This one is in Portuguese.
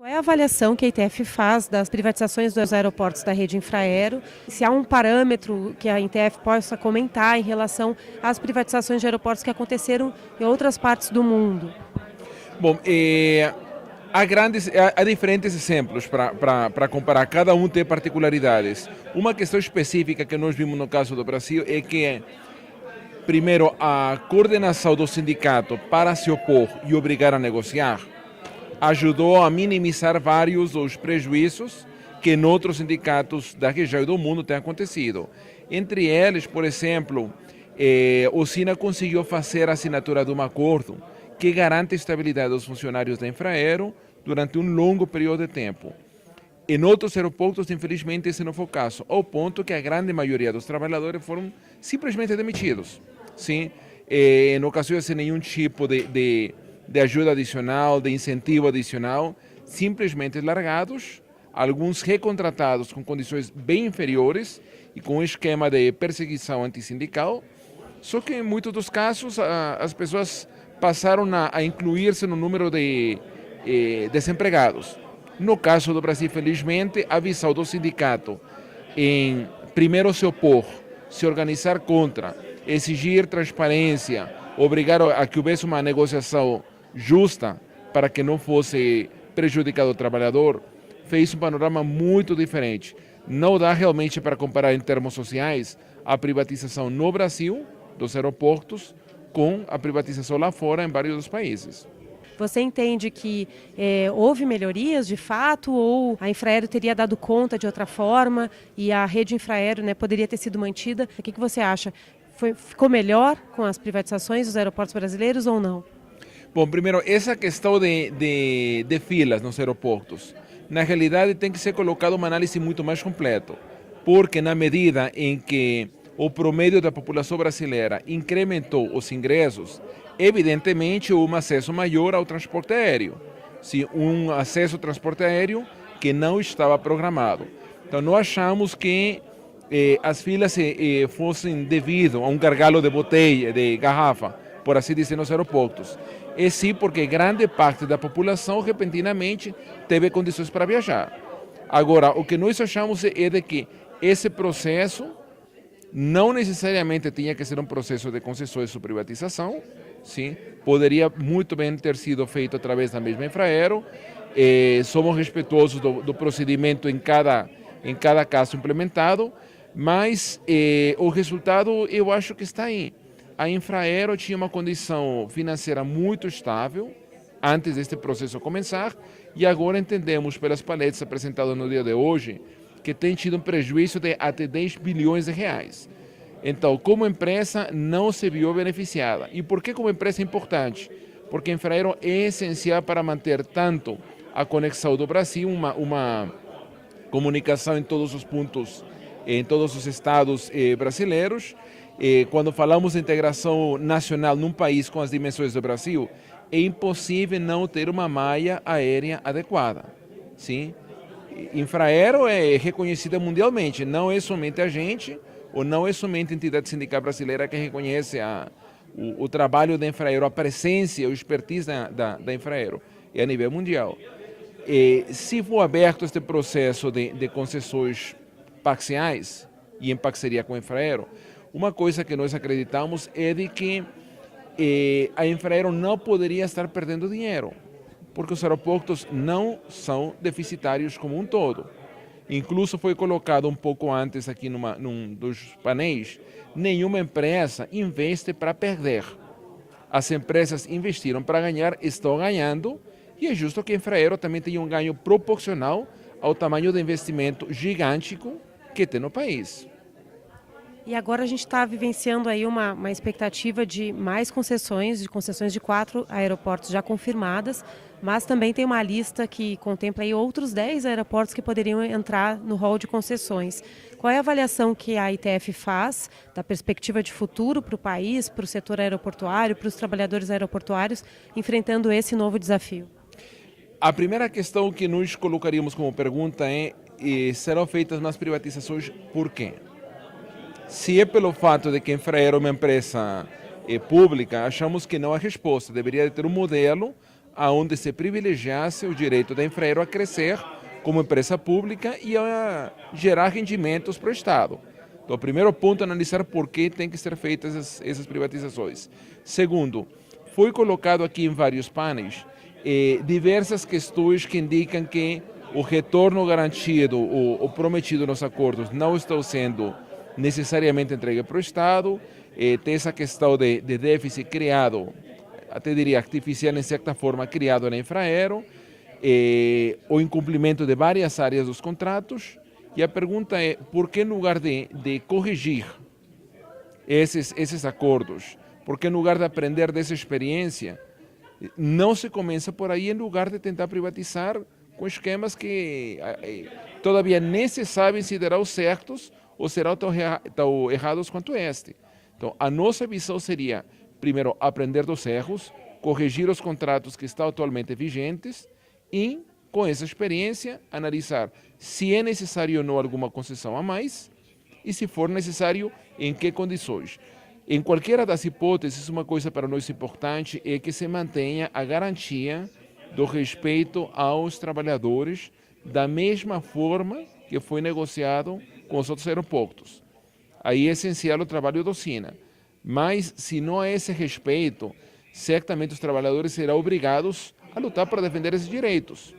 Qual é a avaliação que a ITF faz das privatizações dos aeroportos da rede Infraero? Se há um parâmetro que a ITF possa comentar em relação às privatizações de aeroportos que aconteceram em outras partes do mundo? Bom, há diferentes exemplos para comparar, cada um tem particularidades. Uma questão específica que nós vimos no caso do Brasil é que, primeiro, a coordenação do sindicato para se opor e obrigar a negociar ajudou a minimizar vários dos prejuízos que em outros sindicatos da região e do mundo têm acontecido. Entre eles, por exemplo, o SINA conseguiu fazer a assinatura de um acordo que garante a estabilidade dos funcionários da Infraero durante um longo período de tempo. Em outros aeroportos, infelizmente, esse não foi o caso, ao ponto que a grande maioria dos trabalhadores foram simplesmente demitidos. Sim? Em ocasiões sem nenhum tipo de ajuda adicional, de incentivo adicional, simplesmente largados, alguns recontratados com condições bem inferiores e com um esquema de perseguição antissindical, só que em muitos dos casos as pessoas passaram a incluir-se no número de desempregados. No caso do Brasil, felizmente, a visão do sindicato em primeiro se opor, se organizar contra, exigir transparência, obrigar a que houvesse uma negociação justa para que não fosse prejudicado o trabalhador, fez um panorama muito diferente. Não dá realmente para comparar em termos sociais a privatização no Brasil dos aeroportos com a privatização lá fora em vários dos países. Você entende que houve melhorias de fato ou a Infraero teria dado conta de outra forma e a rede Infraero, né, poderia ter sido mantida? O que você acha? Ficou melhor com as privatizações dos aeroportos brasileiros ou não? Bom, primeiro, essa questão de filas nos aeroportos, na realidade tem que ser colocada uma análise muito mais completa, porque na medida em que o promédio da população brasileira incrementou os ingressos, evidentemente houve um acesso maior ao transporte aéreo. Sim, um acesso ao transporte aéreo que não estava programado. Então, nós achamos que as filas fossem devido a um gargalo de botella, de garrafa, por assim dizer, nos aeroportos. E sim, porque grande parte da população repentinamente teve condições para viajar. Agora, o que nós achamos é de que esse processo não necessariamente tinha que ser um processo de concessões ou privatização, sim, poderia muito bem ter sido feito através da mesma Infraero. Somos respeitosos do procedimento em cada caso implementado, mas o resultado eu acho que está aí. A Infraero tinha uma condição financeira muito estável antes deste processo começar e agora entendemos pelas paletas apresentadas no dia de hoje que tem tido um prejuízo de até 10 bilhões de reais. Então, como empresa, não se viu beneficiada. E por que como empresa é importante? Porque a Infraero é essencial para manter tanto a conexão do Brasil, uma comunicação em todos os pontos, em todos os estados brasileiros. Quando falamos de integração nacional num país com as dimensões do Brasil, é impossível não ter uma malha aérea adequada. Sim? Infraero é reconhecida mundialmente, não é somente a gente, ou não é somente a entidade sindical brasileira que reconhece o trabalho da Infraero, a presença e a expertise da Infraero, é a nível mundial. Se for aberto este processo de concessões parciais e em parceria com a Infraero, uma coisa que nós acreditamos é de que a Infraero não poderia estar perdendo dinheiro, porque os aeroportos não são deficitários como um todo. Incluso foi colocado um pouco antes aqui num dos painéis, nenhuma empresa investe para perder. As empresas investiram para ganhar, estão ganhando, e é justo que a Infraero também tenha um ganho proporcional ao tamanho do investimento gigantesco que tem no país. E agora a gente está vivenciando aí uma expectativa de mais concessões, de concessões de 4 aeroportos já confirmadas, mas também tem uma lista que contempla aí outros 10 aeroportos que poderiam entrar no rol de concessões. Qual é a avaliação que a ITF faz da perspectiva de futuro para o país, para o setor aeroportuário, para os trabalhadores aeroportuários, enfrentando esse novo desafio? A primeira questão que nós colocaríamos como pergunta é: serão feitas mais privatizações por quê? Se é pelo fato de que a Infraero é uma empresa pública, achamos que não há resposta. Deveria ter um modelo onde se privilegiasse o direito da Infraero a crescer como empresa pública e a gerar rendimentos para o Estado. Então, o primeiro ponto é analisar por que tem que ser feitas essas privatizações. Segundo, foi colocado aqui em vários painéis diversas questões que indicam que o retorno garantido ou prometido nos acordos não está sendo necessariamente entregue para o Estado. Tem essa questão de déficit criado, até diria artificial em certa forma, criado na Infraero, o incumprimento de várias áreas dos contratos. E a pergunta é, por que em lugar de corrigir esses acordos, por que em lugar de aprender dessa experiência, não se começa por aí em lugar de tentar privatizar com esquemas que todavia nem se sabem se serão certos ou serão tão errados quanto este. Então, a nossa visão seria, primeiro, aprender dos erros, corrigir os contratos que estão atualmente vigentes e, com essa experiência, analisar se é necessário ou não alguma concessão a mais e, se for necessário, em que condições. Em qualquer das hipóteses, uma coisa para nós importante é que se mantenha a garantia do respeito aos trabalhadores da mesma forma que foi negociado com os outros aeroportos. Aí é essencial o trabalho do SINA. Mas, se não há esse respeito, certamente os trabalhadores serão obrigados a lutar para defender esses direitos.